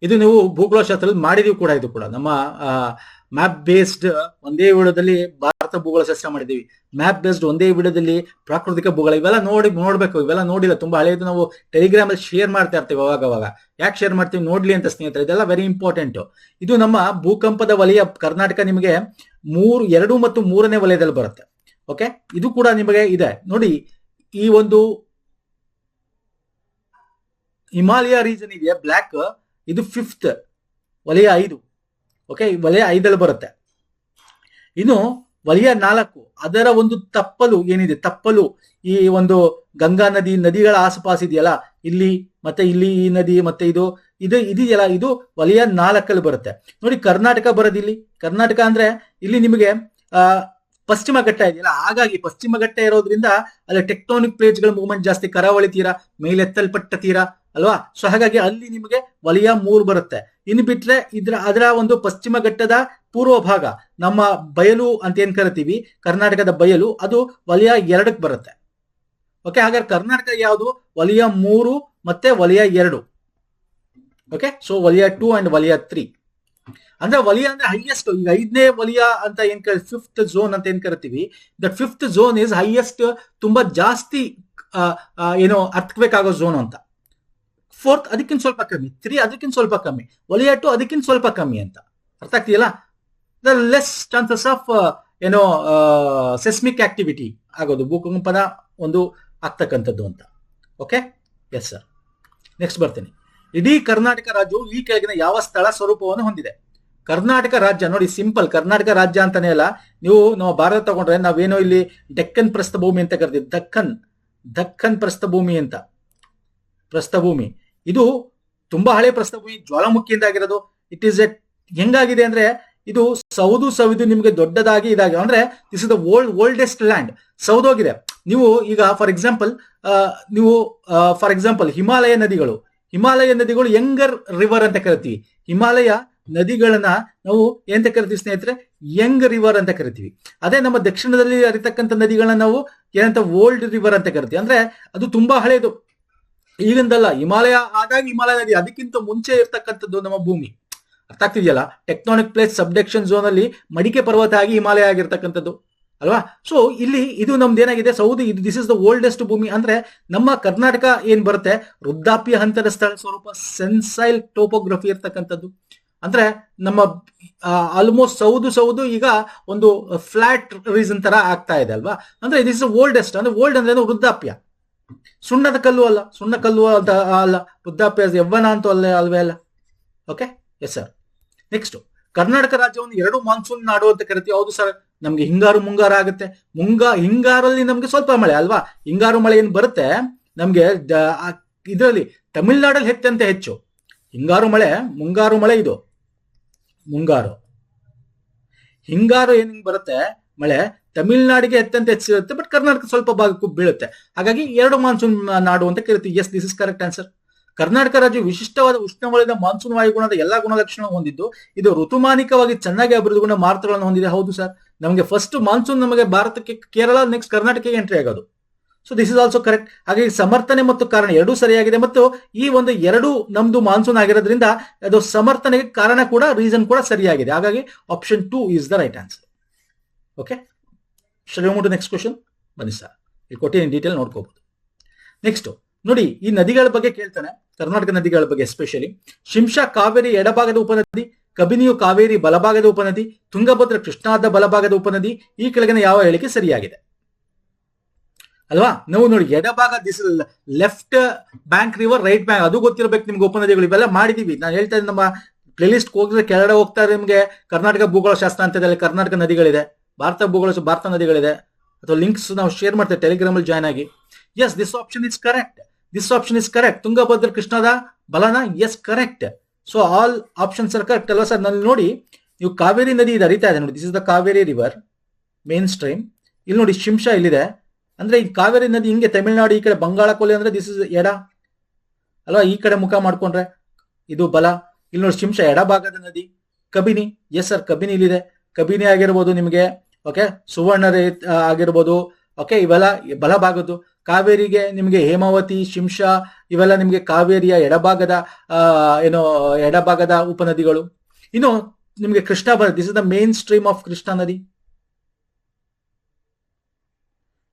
ಇದು ನೀವು ಭೂಗೋಳಶಾಸ್ತ್ರದಲ್ಲಿ ಮಾಡಿದೀವಿ ಕೂಡ. ಇದು ಕೂಡ ನಮ್ಮ ಮ್ಯಾಪ್ ಬೇಸ್ಡ್ ಒಂದೇ ವಿಡಿಯೋದಲ್ಲಿ ಭಾರತ ಭೂಗೋಳ ಶಾಸ್ತ್ರ ಮಾಡಿದೀವಿ. ಮ್ಯಾಪ್ ಬೇಸ್ಡ್ ಒಂದೇ ವಿಡಿಯೋದಲ್ಲಿ ಪ್ರಾಕೃತಿಕ ಭೂಗೋಳ. ಇವೆಲ್ಲ ನೋಡ್ಬೇಕು. ಇವೆಲ್ಲ ನೋಡಿಲ್ಲ, ತುಂಬಾ ಹಳೆಯದು. ನಾವು ಟೆಲಿಗ್ರಾಮ್ ಅಲ್ಲಿ ಶೇರ್ ಮಾಡ್ತಾ ಇರ್ತೀವಿ ಅವಾಗ. ಯಾಕೆ ಶೇರ್ ಮಾಡ್ತೀವಿ? ನೋಡ್ಲಿ ಅಂತ ಸ್ನೇಹಿತರೆ. ಇದೆಲ್ಲ ವೆರಿ ಇಂಪಾರ್ಟೆಂಟ್. ಇದು ನಮ್ಮ ಭೂಕಂಪದ ವಲಯ. ಕರ್ನಾಟಕ ನಿಮಗೆ 2 ಮತ್ತು 3ನೇ ವಲಯದಲ್ಲಿ ಬರುತ್ತೆ. ಓಕೆ, ಇದು ಕೂಡ ನಿಮಗೆ ಇದೆ ನೋಡಿ. ಈ ಒಂದು ಹಿಮಾಲಯ ರೀಜನ್ ಇದೆಯಾ ಬ್ಲಾಕ್, ಇದು 5th ವಲಯ 5. ಓಕೆ, ವಲಯ 5ಲ್ಲಿ ಬರುತ್ತೆ. ಇನ್ನು ವಲಯ 4 ಅದರ ಒಂದು ತಪ್ಪಲು ಏನಿದೆ, ತಪ್ಪಲು ಈ ಒಂದು ಗಂಗಾ ನದಿಗಳ ಆಸುಪಾಸು ಇದೆಯಲ್ಲ, ಇಲ್ಲಿ ಮತ್ತೆ ಇಲ್ಲಿ ಈ ನದಿ ಮತ್ತೆ ಇದು ಇದೆಯಲ್ಲ, ಇದು ವಲಯ 4ಲ್ಲಿ ಬರುತ್ತೆ. ನೋಡಿ, ಕರ್ನಾಟಕ ಬರೋದಿಲ್ಲಿ. ಕರ್ನಾಟಕ ಅಂದ್ರೆ ಇಲ್ಲಿ ನಿಮಗೆ ಪಶ್ಚಿಮ ಘಟ್ಟ ಇದೆಯಲ್ಲ, ಹಾಗಾಗಿ ಪಶ್ಚಿಮ ಘಟ್ಟ ಇರೋದ್ರಿಂದ ಅಲ್ಲಿ ಟೆಕ್ಟೋನಿಕ್ ಪ್ಲೇಟ್ಸ್ ಗಳ ಮೂವ್ಮೆಂಟ್ ಜಾಸ್ತಿ. ಕರಾವಳಿ ತೀರ, ಮೇಲೆತ್ತಲ್ಪಟ್ಟ ತೀರ ಅಲ್ವಾ? ಸೊ ಹಾಗಾಗಿ ಅಲ್ಲಿ ನಿಮಗೆ ವಲಯ 3 ಬರುತ್ತೆ. ಇನ್ನು ಬಿಟ್ರೆ ಅದರ ಒಂದು ಪಶ್ಚಿಮ ಘಟ್ಟದ ಪೂರ್ವ ಭಾಗ, ನಮ್ಮ ಬಯಲು ಅಂತ ಏನ್ ಕರಿತೀವಿ, ಕರ್ನಾಟಕದ ಬಯಲು, ಅದು ವಲಯ 2ಕ್ಕೆ ಬರುತ್ತೆ. ಓಕೆ, ಹಾಗಾದ್ರೆ ಕರ್ನಾಟಕ ಯಾವುದು? ವಲಯ 3 ಮತ್ತೆ ವಲಯ 2. ಓಕೆ, ಸೊ ವಲಯ 2 ಅಂಡ್ ವಲಯ 3 ಅಂದ್ರೆ ವಲಯ ಅಂದ್ರೆ ಹೈಯೆಸ್ಟ್. ಈಗ 5ನೇ ವಲಯ ಅಂತ ಏನ್ ಫಿಫ್ತ್ ಝೋನ್ ಅಂತ ಏನ್ ಕರಿತೀವಿ, that fifth zone is highest, ತುಂಬಾ ಜಾಸ್ತಿ ಏನೋ ಅರ್ಥಕ್ಬೇಕಾಗೋ ಝೋನ್ ಅಂತ. 4th ಅದಕ್ಕಿಂತ ಸ್ವಲ್ಪ ಕಮ್ಮಿ, 3 ಅದಕ್ಕಿಂತ ಸ್ವಲ್ಪ ಕಮ್ಮಿ, ವಲಯ 2 ಅದಕ್ಕಿಂತ ಸ್ವಲ್ಪ ಕಮ್ಮಿ ಅಂತ. ಅರ್ಥ ಆಗ್ತಿದೆಯಲ್ಲ? ದ ಲೆಸ್ ಚಾನ್ಸಸ್ ಆಫ್ ಏನೋ ಸೆಸ್ಮಿಕ್ ಆಕ್ಟಿವಿಟಿ ಆಗೋದು, ಭೂಕಂಪನ ಒಂದು ಆಗ್ತಕ್ಕಂಥದ್ದು ಅಂತ. Okay, yes sir. ನೆಕ್ಸ್ಟ್ ಬರ್ತೀನಿ. ಇಡೀ ಕರ್ನಾಟಕ ರಾಜ್ಯವು ಈ ಕೆಳಗಿನ ಯಾವ ಸ್ಥಳ ಸ್ವರೂಪವನ್ನು ಹೊಂದಿದೆ? ಕರ್ನಾಟಕ ರಾಜ್ಯ ನೋಡಿ, ಸಿಂಪಲ್ ಕರ್ನಾಟಕ ರಾಜ್ಯ ಅಂತಾನೆ ಅಲ್ಲ. ನೀವು ನಮ್ಮ ಭಾರತ ತಗೊಂಡ್ರೆ ನಾವೇನೋ ಇಲ್ಲಿ ಡೆಕ್ಕನ್ ಪ್ರಸ್ಥಭೂಮಿ ಅಂತ ಕರಿತೀವಿ. ದಕ್ಕನ್ ಪ್ರಸ್ಥಭೂಮಿ ಅಂತ. ಪ್ರಸ್ಥಭೂಮಿ ಇದು ತುಂಬಾ ಹಳೆ ಪ್ರಸ್ಥಭೂಮಿ, ಜ್ವಾಲಾಮುಖಿಯಿಂದ ಆಗಿರೋದು. ಇಟ್ ಈಸ್ ಹೆಂಗಾಗಿದೆ ಅಂದ್ರೆ ಇದು ಸೌದು ನಿಮ್ಗೆ ದೊಡ್ಡದಾಗಿ ಇದಾಗಿ, ಅಂದ್ರೆ this is the oldest land. ಸೌದೋಗಿದೆ. ನೀವು ಈಗ ಫಾರ್ ಎಕ್ಸಾಂಪಲ್ ಹಿಮಾಲಯ ನದಿಗಳು ಯಂಗರ್ ರಿವರ್ ಅಂತ ಕರಿತೀವಿ. ಹಿಮಾಲಯ ನದಿಗಳನ್ನ ನಾವು ಎಂತ ಕರಿತೀವಿ ಸ್ನೇಹಿತರೆ? ಯಂಗ್ ರಿವರ್ ಅಂತ ಕರಿತೀವಿ. ಅದೇ ನಮ್ಮ ದಕ್ಷಿಣದಲ್ಲಿ ಹರಿತಕ್ಕಂಥ ನದಿಗಳನ್ನ ನಾವು ಏನಂತ ಓಲ್ಡ್ ರಿವರ್ ಅಂತ ಕರಿತೀವಿ. ಅಂದ್ರೆ ಅದು ತುಂಬಾ ಹಳೆಯದು, ಈಗಿಂದಲ್ಲ. ಹಿಮಾಲಯ ಆದಾಗ ಹಿಮಾಲಯ ನದಿ, ಅದಕ್ಕಿಂತ ಮುಂಚೆ ಇರ್ತಕ್ಕಂಥದ್ದು ನಮ್ಮ ಭೂಮಿ. ಅರ್ಥ ಆಗ್ತಿದೆಯಲ್ಲ? ಟೆಕ್ಟಾನಿಕ್ ಪ್ಲೇಟ್ ಸಬ್ಡಕ್ಷನ್ ಝೋನ್ ಅಲ್ಲಿ ಮಡಿಕೆ ಪರ್ವತ ಆಗಿ ಹಿಮಾಲಯ ಆಗಿರ್ತಕ್ಕಂಥದ್ದು ಅಲ್ವಾ? ಸೊ ಇಲ್ಲಿ ಇದು ನಮ್ದು ಏನಾಗಿದೆ, ಸೌದಿ, ಇದು ದಿಸ್ ಇಸ್ ದ ಓಲ್ಡೆಸ್ಟ್ ಭೂಮಿ. ಅಂದ್ರೆ ನಮ್ಮ ಕರ್ನಾಟಕ ಏನ್ ಬರುತ್ತೆ, ವೃದ್ಧಾಪ್ಯ ಹಂತದ ಸ್ಥಳ ಸ್ವರೂಪ, ಸೆನ್ಸೈಲ್ ಟೋಪೋಗ್ರಫಿ ಇರ್ತಕ್ಕಂಥದ್ದು. ಅಂದ್ರೆ ನಮ್ಮ ಆಲ್ಮೋಸ್ಟ್ ಸೌದು ಈಗ ಒಂದು ಫ್ಲಾಟ್ ರೀಸನ್ ತರ ಆಗ್ತಾ ಇದೆ ಅಲ್ವಾ? ಅಂದ್ರೆ ದಿಸ್ ಇಸ್ ಓಲ್ಡೆಸ್ಟ್. ಅಂದ್ರೆ ಓಲ್ಡ್ ಅಂದ್ರೆ ವೃದ್ಧಾಪ್ಯ, ಸುಣ್ಣ ಕಲ್ಲು ಅಂತ ಅಲ್ಲ, ವೃದ್ಧಾಪ್ಯ ಯವ್ವನ ಅಂತೂ ಅಲ್ವೇ ಅಲ್ಲ. Okay, yes sir. Next, Karnataka ರಾಜ್ಯವನ್ನು 2 ಮಾನ್ಸೂನ್ ನಾಡು ಅಂತ ಕರಿತೀವಿ. ಹೌದು ಸರ್. ನಮ್ಗೆ ಹಿಂಗಾರು ಮುಂಗಾರು ಆಗುತ್ತೆ. ಹಿಂಗಾರಲ್ಲಿ ನಮ್ಗೆ ಸ್ವಲ್ಪ ಮಳೆ ಅಲ್ವಾ? ಹಿಂಗಾರು ಮಳೆ ಏನ್ ಬರುತ್ತೆ ನಮ್ಗೆ ಇದರಲ್ಲಿ ತಮಿಳ್ನಾಡಲ್ಲಿ ಹೆಚ್ಚು ಹಿಂಗಾರು ಮಳೆ. ಮುಂಗಾರು ಮಳೆ ಇದು ಮುಂಗಾರು. ಹಿಂಗಾರು ಏನ್ ಬರುತ್ತೆ ಮಳೆ ತಮಿಳ್ನಾಡಿಗೆ ಹೆಚ್ಚಿರುತ್ತೆ, ಬಟ್ ಕರ್ನಾಟಕ ಸ್ವಲ್ಪ ಭಾಗಕ್ಕೂ ಬೀಳುತ್ತೆ. ಹಾಗಾಗಿ 2 ಮಾನ್ಸೂನ್ ನಾಡು ಅಂತ ಕರಿತೀವಿ. Yes, this is correct answer. Karnataka ರಾಜ್ಯ ವಿಶಿಷ್ಟವಾದ ಉಷ್ಣವಲಯದ ಮಾನ್ಸೂನ್ ವಾಯುಗುಣದ ಎಲ್ಲಾ ಗುಣಲಕ್ಷಣ ಹೊಂದಿದ್ದು, ಇದು ಋತುಮಾನಿಕವಾಗಿ ಚೆನ್ನಾಗಿ ಅಭಿವೃದ್ಧಿಗೊಂಡ ಮಾರುತಗಳನ್ನು ಹೊಂದಿದೆ. ಹೌದು ಸರ್. ನಮಗೆ ಫಸ್ಟ್ ಮಾನ್ಸೂನ್ ನಮಗೆ ಭಾರತಕ್ಕೆ ಕೇರಳ, ನೆಕ್ಸ್ಟ್ ಕರ್ನಾಟಕಕ್ಕೆ ಎಂಟ್ರಿ ಆಗೋದು. So this is also correct. ಹಾಗಾಗಿ ಸಮರ್ಥನೆ ಮತ್ತು ಕಾರಣ ಎರಡೂ ಸರಿಯಾಗಿದೆ. ಮತ್ತು ಈ ಒಂದು 2 ನಮ್ದು ಮಾನ್ಸೂನ್ ಆಗಿರೋದ್ರಿಂದ ಅದು ಸಮರ್ಥನೆಗೆ ಕಾರಣ ಕೂಡ, ರೀಸನ್ ಕೂಡ ಸರಿಯಾಗಿದೆ. ಹಾಗಾಗಿ option 2 is the right answer. Okay, next question ಬನ್ನಿ ಸರ್. ಇಲ್ಲಿ ಕೊಟ್ಟಿದ್ದೀನಿ, ಡೀಟೇಲ್ ನೋಡ್ಕೋಬಹುದು. ನೆಕ್ಸ್ಟ್ ನೋಡಿ, ಈ ನದಿಗಳ ಬಗ್ಗೆ ಕೇಳ್ತಾನೆ, ಕರ್ನಾಟಕ ನದಿಗಳ ಬಗ್ಗೆ ಎಸ್ಪೆಷಲಿ. ಶಿಂಷಾ ಕಾವೇರಿ ಎಡಭಾಗದ ಉಪನದಿ, ಕಬಿನಿಯು ಕಾವೇರಿ ಬಲಭಾಗದ ಉಪನದಿ, ತುಂಗಭದ್ರ ಕೃಷ್ಣಾದ ಬಲಭಾಗದ ಉಪನದಿ. ಈ ಕೆಳಗಿನ ಯಾವ ಹೇಳಿಕೆ ಸರಿಯಾಗಿದೆ ಅಲ್ವಾ? ನಾವು ನೋಡಿ, ಎಡಭಾಗ this left bank river, right bank, ಅದು ಗೊತ್ತಿರಬೇಕು ನಿಮ್ಗೆ. ಉಪನದಿಗಳು ಇವೆಲ್ಲ ಮಾಡಿದೀವಿ. ನಾನು ಹೇಳ್ತಾ ಇದ್ದೀನಿ, ನಮ್ಮ ಪ್ಲೇಲಿಸ್ಟ್ ಹೋಗಿದ್ರೆ ಕೆಳಗಡೆ ಹೋಗ್ತಾ ಇದೆ ನಿಮ್ಗೆ ಕರ್ನಾಟಕ ಭೂಗೋಳ ಶಾಸ್ತ್ರ ಅಂತ ಇದೆ, ಕರ್ನಾಟಕ ನದಿಗಳಿದೆ, ಭಾರತ ನದಿಗಳಿದೆ. ಅಥವಾ ಲಿಂಕ್ಸ್ ನಾವು ಶೇರ್ ಮಾಡ್ತೇವೆ, ಟೆಲಿಗ್ರಾಮ್ ಅಲ್ಲಿ ಜಾಯ್ನ್ ಆಗಿ. Yes, this option is correct. Tungabhadra ಕೃಷ್ಣದ ಬಲನ, yes correct. So all options are correct ಅಲ್ವಾ ಸರ್? ನಲ್ಲಿ ನೋಡಿ, ನೀವು ಕಾವೇರಿ ನದಿ ಇದು ಹರಿತಾ ಇದೆ ನೋಡಿ, this is the Kaveri river main stream. ಇಲ್ಲಿ ನೋಡಿ ಶಿಂಷಾ ಇಲ್ಲಿದೆ. ಅಂದ್ರೆ ಈ ಕಾವೇರಿ ನದಿ ಹಿಂಗೆ ತಮಿಳುನಾಡು, ಈ ಕಡೆ ಬಂಗಾಳ ಕೊಲ್ಲಿ, ಅಂದ್ರೆ ದಿಸ್ ಇಸ್ ಎಡ ಅಲ್ವಾ? ಈ ಕಡೆ ಮುಖ ಮಾಡ್ಕೊಂಡ್ರೆ ಇದು ಬಲ. ಇಲ್ಲಿ ನೋಡಿ ಶಿಂಷಾ ಎಡಭಾಗದ ನದಿ. ಕಬಿನಿ, ಎಸ್ ಸರ್, ಕಬಿನಿ ಇಲ್ಲಿದೆ. ಕಬಿನಿ ಆಗಿರ್ಬೋದು ನಿಮಗೆ, ಓಕೆ, ಸುವರ್ಣ ಆಗಿರ್ಬೋದು, ಓಕೆ, ಇವೆಲ್ಲ ಬಲಭಾಗದ್ದು. ಕಾವೇರಿಗೆ ನಿಮಗೆ ಹೇಮಾವತಿ, ಶಿಂಷಾ ಇವೆಲ್ಲ ನಿಮಗೆ ಕಾವೇರಿಯ ಎಡಭಾಗದ ಉಪನದಿಗಳು. ಇನ್ನು ನಿಮಗೆ Krishna this is the main stream of Krishna ನದಿ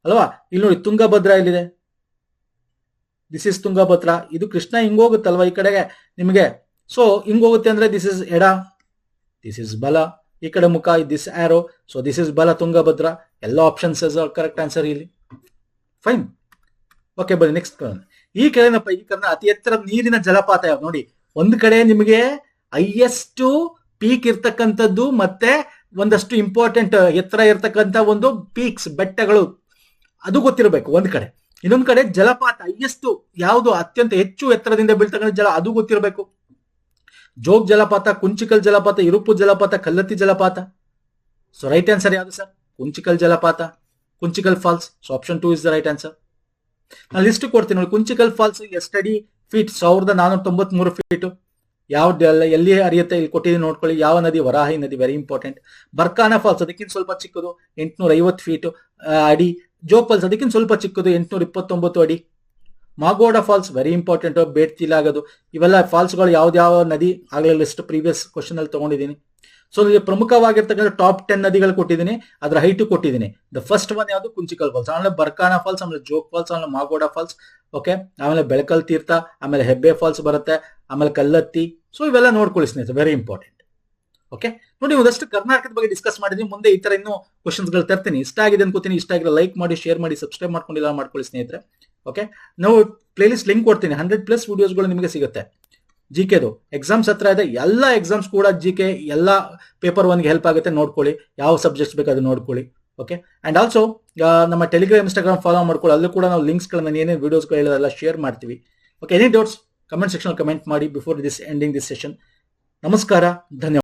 ಅಲ್ವಾ? ಇಲ್ಲಿ ನೋಡಿ ತುಂಗಭದ್ರಾ ಇಲ್ಲಿದೆ, ದಿಸ್ ಇಸ್ ತುಂಗಭದ್ರಾ. ಇದು ಕೃಷ್ಣ ಹಿಂಗೋಗುತ್ತಲ್ವಾ ಈ ಕಡೆಗೆ ನಿಮಗೆ. ಸೊ ಹಿಂಗೋಗುತ್ತೆ ಅಂದ್ರೆ ದಿಸ್ ಇಸ್ ಎಡ, ದಿಸ್ ಇಸ್ ಬಲ. ಈ ಕಡೆ ಮುಖ, this arrow. So this is ಬಲ, ತುಂಗಭದ್ರಾ. ಎಲ್ಲ ಆಪ್ಷನ್ಸ್ ಕರೆಕ್ಟ್ ಆನ್ಸರ್ ಇಲ್ಲಿ. ಫೈನ್. ಓಕೆ, ಬನ್ನಿ ನೆಕ್ಸ್ಟ್. ಈ ಕೆಳಗಿನ ಪೈಕಿ ಅತಿ ಎತ್ತರ ನೀರಿನ ಜಲಪಾತ ಯಾವ್ದು ನೋಡಿ? ಒಂದು ಕಡೆ ನಿಮಗೆ ಹೈಯೆಸ್ಟ್ ಪೀಕ್ ಇರ್ತಕ್ಕಂಥದ್ದು, ಮತ್ತೆ ಒಂದಷ್ಟು ಇಂಪಾರ್ಟೆಂಟ್ ಎತ್ತರ ಇರ್ತಕ್ಕಂಥ ಒಂದು ಪೀಕ್ಸ್, ಬೆಟ್ಟಗಳು, ಅದು ಗೊತ್ತಿರಬೇಕು ಒಂದ್ ಕಡೆ. ಇನ್ನೊಂದ್ ಕಡೆ ಜಲಪಾತ ಹೈಯೆಸ್ಟ್ ಯಾವುದು, ಅತ್ಯಂತ ಹೆಚ್ಚು ಎತ್ತರದಿಂದ ಬೀಳ್ತಕ್ಕಂಥ ಜಲ, ಅದು ಗೊತ್ತಿರಬೇಕು. ಜೋಗ್ ಜಲಪಾತ, ಕುಂಚಿಕಲ್ ಜಲಪಾತ, ಇರುಪು ಜಲಪಾತ, ಕಲ್ಲತ್ತಿ ಜಲಪಾತ. ಸೊ ರೈಟ್ ಆನ್ಸರ್ ಯಾವುದು ಸರ್? ಕುಂಚಿಕಲ್ ಜಲಪಾತ, Kunchikal falls. So option 2 is the right answer. ನಾನು ಲಿಸ್ಟ್ ಕೊಡ್ತೀನಿ ನೋಡಿ. ಕುಂಚಿಕಲ್ ಫಾಲ್ಸ್ ಎಷ್ಟಡಿ ಫೀಟ್? 1493 ಫೀಟ್. ಎಲ್ಲಿ ಹರಿಯುತ್ತೆ ಇಲ್ಲಿ ಕೊಟ್ಟಿದ್ದೀನಿ ನೋಡ್ಕೊಳ್ಳಿ. ಯಾವ ನದಿ? ವರಾಹಿ ನದಿ, ವೆರಿ ಇಂಪಾರ್ಟೆಂಟ್. ಬರ್ಕಾನ ಫಾಲ್ಸ್ ಅದಕ್ಕಿಂತ ಸ್ವಲ್ಪ ಚಿಕ್ಕದು, 850 ಫೀಟ್ ಅಡಿ. ಜೋಗ್ ಫಾಲ್ಸ್ ಅದಕ್ಕಿಂತ ಸ್ವಲ್ಪ ಚಿಕ್ಕದು, 829 ಅಡಿ. ಮಾಗೋಡ ಫಾಲ್ಸ್ ವೆರಿ ಇಂಪಾರ್ಟೆಂಟ್, ಬೇಡ್ತಿಲ ಆಗೋದು, ಇವೆಲ್ಲ ಫಾಲ್ಸ್ಗಳು ಯಾವ್ದಾವ ನದಿ ಆಗಲೇ ಲಿಸ್ಟ್ ಪ್ರೀವಿಯಸ್ ಕ್ವಶನ್ ಅಲ್ಲಿ ತಗೊಂಡಿದ್ದೀನಿ. ಸೊ ಇಲ್ಲಿ ಪ್ರಮುಖವಾಗಿರ್ತಕ್ಕಂಥ ಟಾಪ್ 10 ನದಿಗಳು ಕೊಟ್ಟಿದ್ದೀನಿ, ಅದರ ಹೈಟ್ ಕೊಟ್ಟಿದ್ದೀನಿ. ದ ಫಸ್ಟ್ ಒನ್ ಯಾವುದು ಕುಂಚಿಕಲ್ ಫಾಲ್ಸ್, ಆಮೇಲೆ ಬರ್ಕಾನ ಫಾಲ್ಸ್, ಆಮೇಲೆ ಜೋಗ್ ಫಾಲ್ಸ್, ಆಮೇಲೆ ಮಾಗೋಡ ಫಾಲ್ಸ್, ಓಕೆ, ಆಮೇಲೆ ಬೆಳಕಲ್ ತೀರ್ಥ, ಆಮೇಲೆ ಹೆಬ್ಬೆ ಫಾಲ್ಸ್ ಬರುತ್ತೆ, ಆಮೇಲೆ ಕಲ್ಲತ್ತಿ. ಸೊ ಇವೆಲ್ಲ ನೋಡ್ಕೊಳ್ಳಿ ಸ್ನೇಹಿತರೆ, ವೆರಿ ಇಂಪಾರ್ಟೆಂಟ್. ಓಕೆ, ನೋಡಿ ಒಂದಷ್ಟು ಕರ್ನಾಟಕದ ಬಗ್ಗೆ ಡಿಸ್ಕಸ್ ಮಾಡಿದ್ವಿ. ಮುಂದೆ ಈ ತರ ಇನ್ನೂ ಕ್ವಶನ್ಸ್ ಗಳು ತರ್ತೀನಿ. ಇಷ್ಟ ಆಗಿದೆ ಅನ್ಕೋತೀನಿ. ಇಷ್ಟ ಆಗಿರೋ ಲೈಕ್ ಮಾಡಿ, ಶೇರ್ ಮಾಡಿ, ಸಬ್ಸ್ಕ್ರೈಬ್ ಮಾಡ್ಕೊಂಡಿಲ್ಲ ಮಾಡ್ಕೊಳ್ಳಿ ಸ್ನೇಹಿತರೆ. ಓಕೆ, ನಾವು ಪ್ಲೇಲಿಸ್ಟ್ ಲಿಂಕ್ ಕೊಡ್ತೀನಿ. 100+ ವಿಡಿಯೋಸ್ಗಳು ನಿಮಗೆ ಸಿಗುತ್ತೆ. ಜಿಕೆದು ಎಕ್ಸಾಮ್ಸ್ ಹತ್ರ ಇದೆ, ಎಲ್ಲ ಎಕ್ಸಾಮ್ಸ್ ಕೂಡ ಜಿಕೆ ಎಲ್ಲ ಪೇಪರ್ 1ಗೆ ಹೆಲ್ಪ್ ಆಗುತ್ತೆ. ನೋಡ್ಕೊಳ್ಳಿ, ಯಾವ ಸಬ್ಜೆಕ್ಟ್ಸ್ ಬೇಕು ಅದು ನೋಡ್ಕೊಳ್ಳಿ. ಓಕೆ, ಅಂಡ್ ಆಲ್ಸೋ ನಮ್ಮ ಟೆಲಿಗ್ರಾಮ್, ಇನ್ಸ್ಟಾಗ್ರಾಮ್ ಫಾಲೋ ಮಾಡ್ಕೊಳ್ಳಿ. ಅಲ್ಲೂ ಕೂಡ ನಾವು ಲಿಂಕ್ಸ್ಗಳನ್ನ ಏನೇನು ವಿಡಿಯೋಸ್ಗಳು ಹೇಳೋದೆಲ್ಲ ಶೇರ್ ಮಾಡ್ತೀವಿ. Okay, any doubts comment section comment ಮಾಡಿ before this ending this session. ನಮಸ್ಕಾರ, ಧನ್ಯವಾದ.